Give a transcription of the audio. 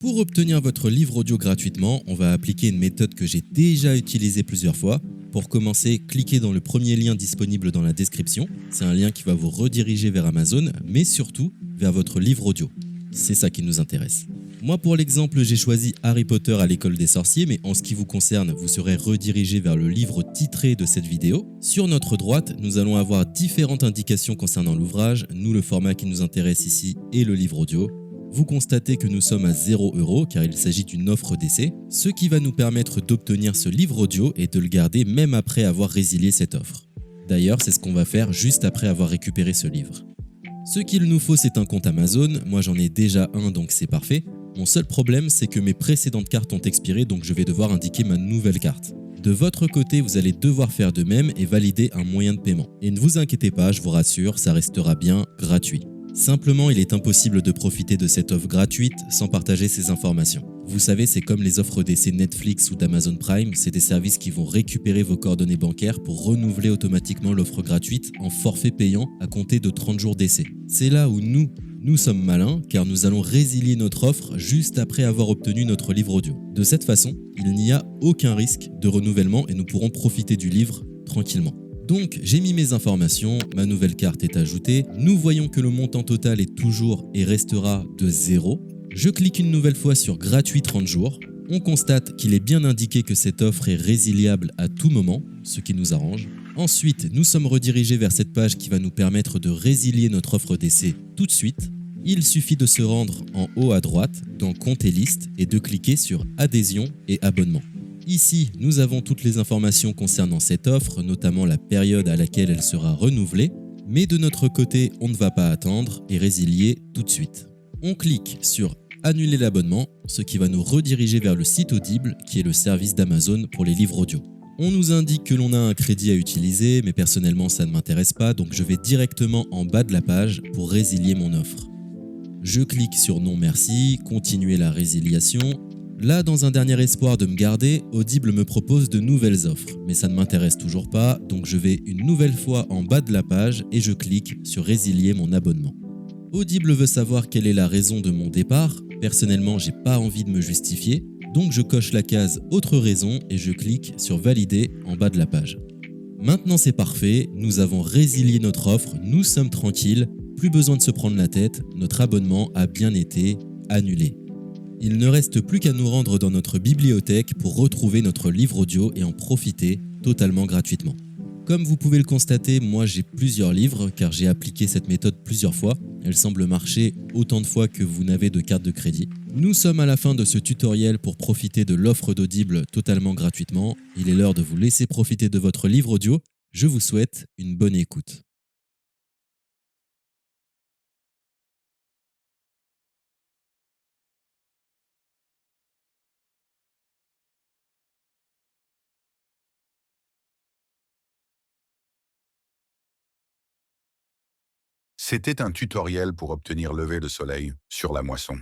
Pour obtenir votre livre audio gratuitement, on va appliquer une méthode que j'ai déjà utilisée plusieurs fois. Pour commencer, cliquez dans le premier lien disponible dans la description. C'est un lien qui va vous rediriger vers Amazon, mais surtout vers votre livre audio. C'est ça qui nous intéresse. Moi, pour l'exemple, j'ai choisi Harry Potter à l'école des sorciers, mais en ce qui vous concerne, vous serez redirigé vers le livre titré de cette vidéo. Sur notre droite, nous allons avoir différentes indications concernant l'ouvrage. Nous, le format qui nous intéresse ici est le livre audio. Vous constatez que nous sommes à 0 € car il s'agit d'une offre d'essai, ce qui va nous permettre d'obtenir ce livre audio et de le garder même après avoir résilié cette offre. D'ailleurs, c'est ce qu'on va faire juste après avoir récupéré ce livre. Ce qu'il nous faut, c'est un compte Amazon. Moi, j'en ai déjà un, donc c'est parfait. Mon seul problème, c'est que mes précédentes cartes ont expiré, donc je vais devoir indiquer ma nouvelle carte. De votre côté, vous allez devoir faire de même et valider un moyen de paiement. Et ne vous inquiétez pas, je vous rassure, ça restera bien gratuit. Simplement, il est impossible de profiter de cette offre gratuite sans partager ces informations. Vous savez, c'est comme les offres d'essai Netflix ou d'Amazon Prime, c'est des services qui vont récupérer vos coordonnées bancaires pour renouveler automatiquement l'offre gratuite en forfait payant à compter de 30 jours d'essai. C'est là où nous sommes malins car nous allons résilier notre offre juste après avoir obtenu notre livre audio. De cette façon, il n'y a aucun risque de renouvellement et nous pourrons profiter du livre tranquillement. Donc j'ai mis mes informations, ma nouvelle carte est ajoutée, nous voyons que le montant total est toujours et restera de 0. Je clique une nouvelle fois sur gratuit 30 jours, on constate qu'il est bien indiqué que cette offre est résiliable à tout moment, ce qui nous arrange. Ensuite, nous sommes redirigés vers cette page qui va nous permettre de résilier notre offre d'essai tout de suite. Il suffit de se rendre en haut à droite dans Compte et liste et de cliquer sur Adhésion et abonnement. Ici, nous avons toutes les informations concernant cette offre, notamment la période à laquelle elle sera renouvelée, mais de notre côté, on ne va pas attendre et résilier tout de suite. On clique sur Annuler l'abonnement, ce qui va nous rediriger vers le site Audible, qui est le service d'Amazon pour les livres audio. On nous indique que l'on a un crédit à utiliser, mais personnellement ça ne m'intéresse pas, donc je vais directement en bas de la page pour résilier mon offre. Je clique sur Non merci, continuer la résiliation. Là, dans un dernier espoir de me garder, Audible me propose de nouvelles offres, mais ça ne m'intéresse toujours pas, donc je vais une nouvelle fois en bas de la page et je clique sur Résilier mon abonnement. Audible veut savoir quelle est la raison de mon départ. Personnellement, j'ai pas envie de me justifier, donc je coche la case Autre raison et je clique sur Valider en bas de la page. Maintenant c'est parfait, nous avons résilié notre offre, nous sommes tranquilles, plus besoin de se prendre la tête, notre abonnement a bien été annulé. Il ne reste plus qu'à nous rendre dans notre bibliothèque pour retrouver notre livre audio et en profiter totalement gratuitement. Comme vous pouvez le constater, moi j'ai plusieurs livres car j'ai appliqué cette méthode plusieurs fois. Elle semble marcher autant de fois que vous n'avez de carte de crédit. Nous sommes à la fin de ce tutoriel pour profiter de l'offre d'Audible totalement gratuitement. Il est l'heure de vous laisser profiter de votre livre audio. Je vous souhaite une bonne écoute. C'était un tutoriel pour obtenir lever le soleil sur la moisson.